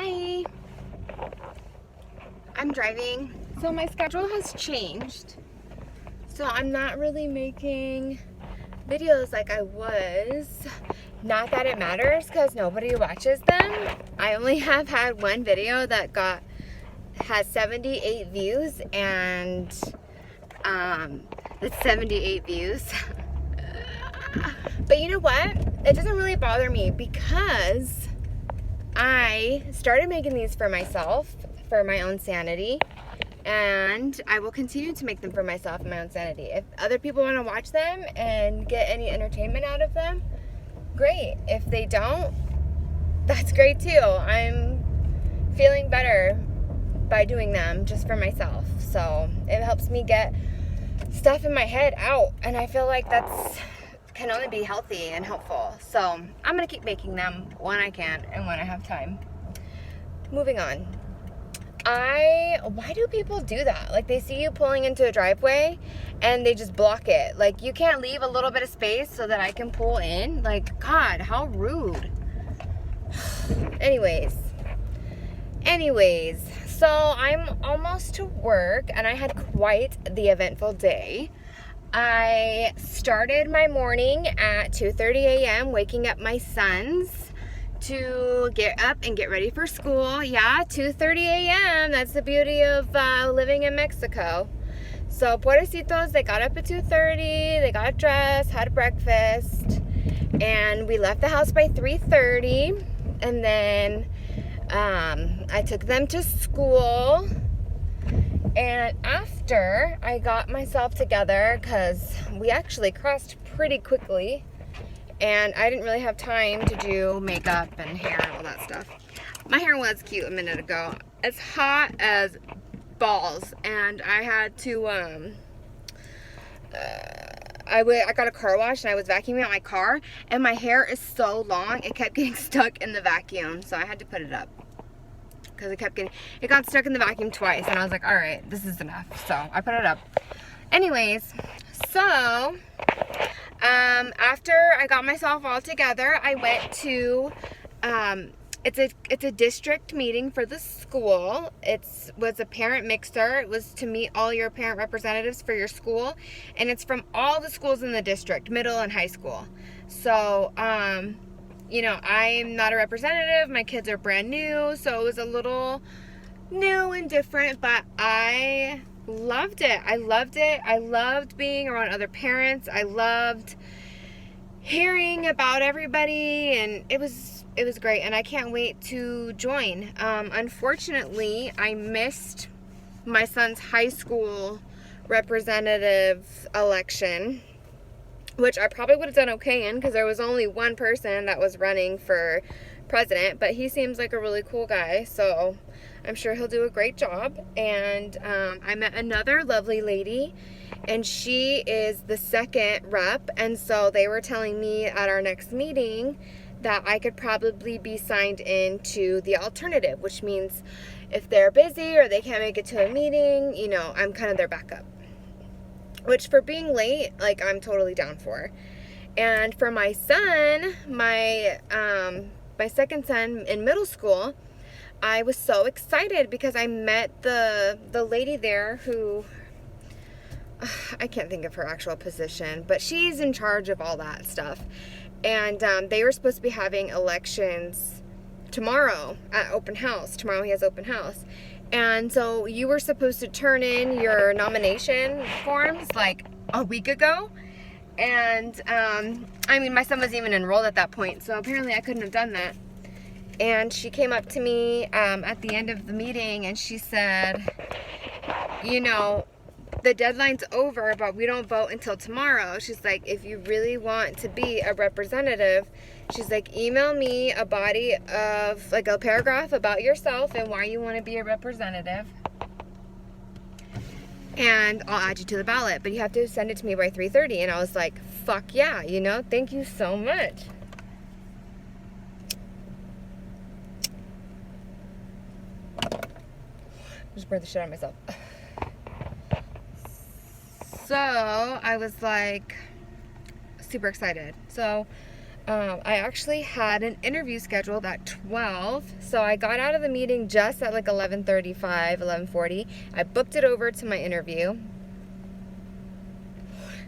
Hi. I'm driving. So my schedule has changed. So I'm not really making videos like I was. Not that it matters because nobody watches them. I only have had one video that has 78 views, and it's 78 views. But you know what? It doesn't really bother me because I started making these for myself, for my own sanity, and I will continue to make them for myself and my own sanity. If other people want to watch them and get any entertainment out of them, great. If they don't, that's great too. I'm feeling better by doing them just for myself. So it helps me get stuff in my head out, and I feel like that's can only be healthy and helpful. So I'm gonna keep making them when I can and when I have time. Moving on. Why do people do that? Like, they see you pulling into a driveway and they just block it. Like, you can't leave a little bit of space so that I can pull in? Like, God, how rude. Anyways, so I'm almost to work and I had quite the eventful day. I started my morning at 2:30 a.m. waking up my sons to get up and get ready for school. Yeah, 2:30 a.m. That's the beauty of living in Mexico. So pobrecitos, they got up at 2:30, they got dressed, had breakfast, and we left the house by 3:30. And then I took them to school. And after I got myself together, because we actually crossed pretty quickly, and I didn't really have time to do makeup and hair and all that stuff. My hair was cute a minute ago. It's hot as balls, and I had to, I got a car wash and I was vacuuming out my car, and my hair is so long, it kept getting stuck in the vacuum, so I had to put it up. Because it got stuck in the vacuum twice, and I was like, all right, this is enough. So I put it up. Anyways, so after I got myself all together, I went to it's a district meeting for the school. It was a parent mixer. It was to meet all your parent representatives for your school, and it's from all the schools in the district, middle and high school. So you know, I'm not a representative. My kids are brand new, so it was a little new and different, but I loved it. I loved being around other parents. I loved hearing about everybody, and it was great, and I can't wait to join. Unfortunately, I missed my son's high school representative election, which I probably would have done okay in because there was only one person that was running for president, but he seems like a really cool guy, so I'm sure he'll do a great job. And I met another lovely lady, and she is the second rep, and so they were telling me at our next meeting that I could probably be signed into the alternative, which means if they're busy or they can't make it to a meeting, you know, I'm kind of their backup. Which, for being late, like, I'm totally down for. And for my son, my second son in middle school, I was so excited because I met the lady there who, I can't think of her actual position, but she's in charge of all that stuff. And they were supposed to be having elections tomorrow at open house. Tomorrow he has open house. And so you were supposed to turn in your nomination forms like a week ago. And I mean, my son was even enrolled at that point, so apparently I couldn't have done that. And she came up to me at the end of the meeting, and she said, you know, the deadline's over, but we don't vote until tomorrow. She's like, if you really want to be a representative, she's like, email me a body of, like, a paragraph about yourself and why you want to be a representative, and I'll add you to the ballot, but you have to send it to me by 3:30. And I was like, fuck yeah, you know, thank you so much. Just burned the shit out of myself. So I was like super excited. So I actually had an interview scheduled at 12, so I got out of the meeting just at like 11:35, 11:40. I booked it over to my interview.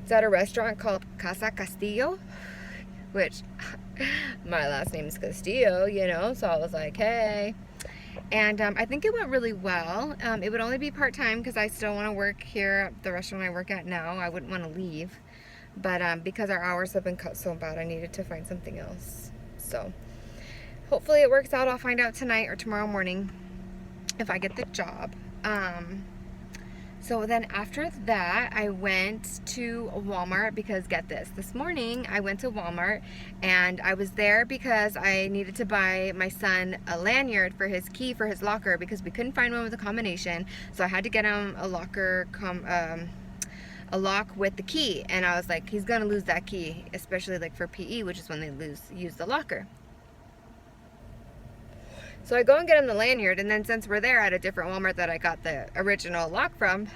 It's at a restaurant called Casa Castillo, which my last name is Castillo, you know, so I was like, hey. And I think it went really well. It would only be part-time because I still want to work here at the restaurant I work at now. I wouldn't want to leave. But because our hours have been cut so bad, I needed to find something else. So hopefully it works out. I'll find out tonight or tomorrow morning if I get the job. So then after that, I went to Walmart because get this morning I went to Walmart and I was there because I needed to buy my son a lanyard for his key for his locker because we couldn't find one with a combination. So I had to get him a locker a lock with the key, and I was like, he's gonna lose that key, especially like for PE, which is when they use the locker. So I go and get him the lanyard, and then since we're there at a different Walmart that I got the original lock from,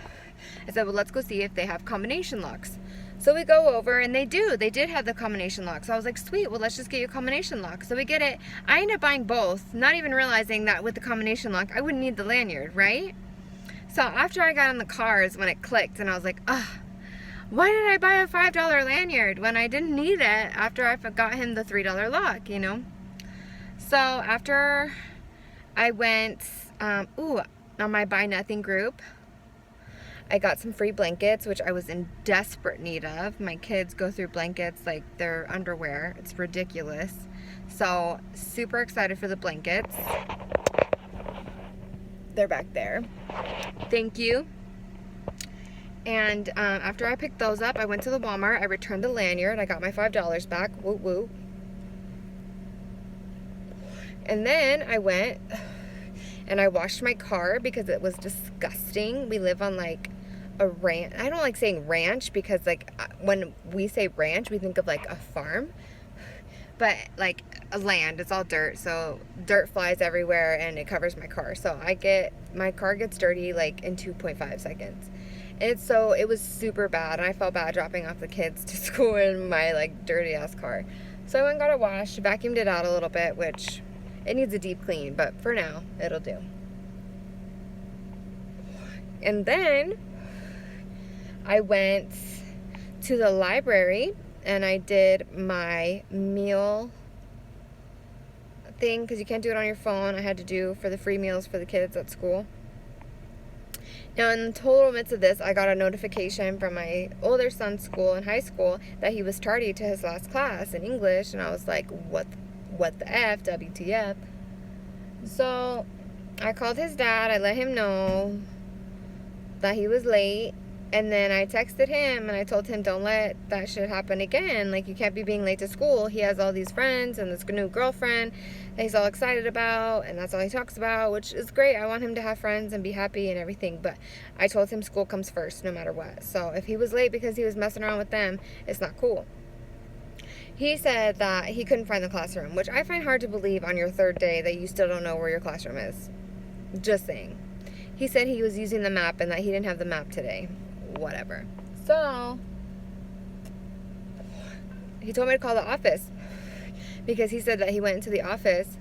I said, well, let's go see if they have combination locks. So we go over, and they did have the combination lock. So I was like, sweet, well, let's just get you a combination lock. So we get it. I ended up buying both, not even realizing that with the combination lock, I wouldn't need the lanyard, right? So after I got in the car is when it clicked, and I was like, ugh, why did I buy a $5 lanyard when I didn't need it after I got him the $3 lock, you know? So after I went, on my Buy Nothing group, I got some free blankets, which I was in desperate need of. My kids go through blankets like their underwear. It's ridiculous. So super excited for the blankets. They're back there. Thank you. And after I picked those up, I went to the Walmart. I returned the lanyard. I got my $5 back. Woo woo. And then I went and I washed my car because it was disgusting. We live on like a ranch. I don't like saying ranch because like when we say ranch, we think of like a farm. But like a land, it's all dirt. So dirt flies everywhere and it covers my car. So my car gets dirty like in 2.5 seconds. And so it was super bad, and I felt bad dropping off the kids to school in my like dirty ass car. So I went and got it washed, vacuumed it out a little bit, which it needs a deep clean, but for now it'll do. And then I went to the library and I did my meal thing because you can't do it on your phone. I had to do for the free meals for the kids at school. Now, in the total midst of this, I got a notification from my older son's school in high school that he was tardy to his last class in English, and I was like, what the F, WTF? So I called his dad. I let him know that he was late, and then I texted him, and I told him, don't let that shit happen again. Like, you can't be being late to school. He has all these friends and this new girlfriend that he's all excited about, and that's all he talks about, which is great. I want him to have friends and be happy and everything, but I told him school comes first no matter what. So if he was late because he was messing around with them, it's not cool. He said that he couldn't find the classroom, which I find hard to believe on your third day that you still don't know where your classroom is. Just saying. He said he was using the map and that he didn't have the map today. Whatever. So he told me to call the office because he said that he went into the office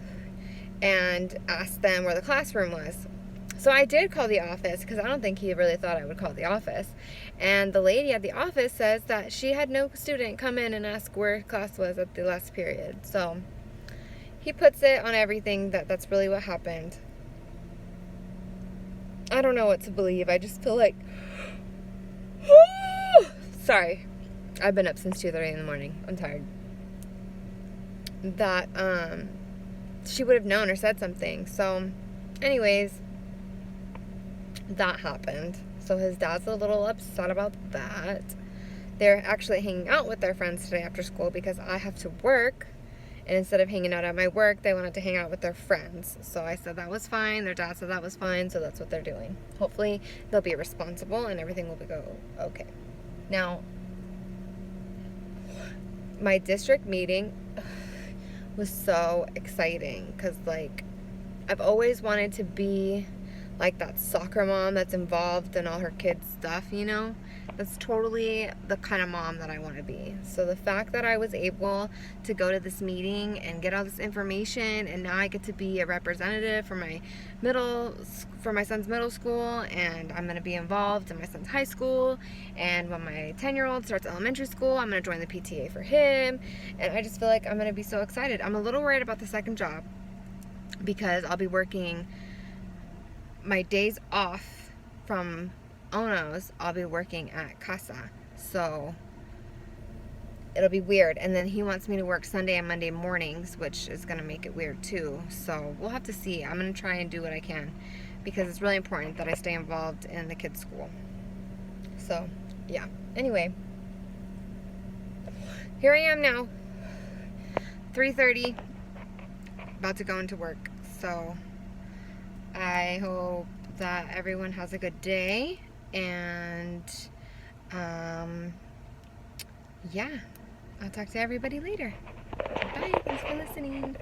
and asked them where the classroom was. So I did call the office because I don't think he really thought I would call the office. And the lady at the office says that she had no student come in and ask where class was at the last period. So he puts it on everything that that's really what happened. I don't know what to believe. I just feel like... Sorry. I've been up since 2:30 in the morning. I'm tired. That she would have known or said something. So anyways, that happened. So his dad's a little upset about that. They're actually hanging out with their friends today after school because I have to work. And instead of hanging out at my work, they wanted to hang out with their friends. So I said that was fine. Their dad said that was fine. So that's what they're doing. Hopefully they'll be responsible and everything will go okay. Now, my district meeting was so exciting because, like, I've always wanted to be like that soccer mom that's involved in all her kids' stuff, you know? That's totally the kind of mom that I want to be. So the fact that I was able to go to this meeting and get all this information, and now I get to be a representative for my son's middle school, and I'm going to be involved in my son's high school, and when my 10-year-old starts elementary school, I'm going to join the PTA for him, and I just feel like I'm going to be so excited. I'm a little worried about the second job because I'll be working my days off from Ono's, I'll be working at Casa, so it'll be weird. And then he wants me to work Sunday and Monday mornings, which is going to make it weird too, so we'll have to see. I'm going to try and do what I can because it's really important that I stay involved in the kids' school. So yeah, anyway, here I am now, 3:30, about to go into work. So I hope that everyone has a good day, and yeah, I'll talk to everybody later. Bye, thanks for listening.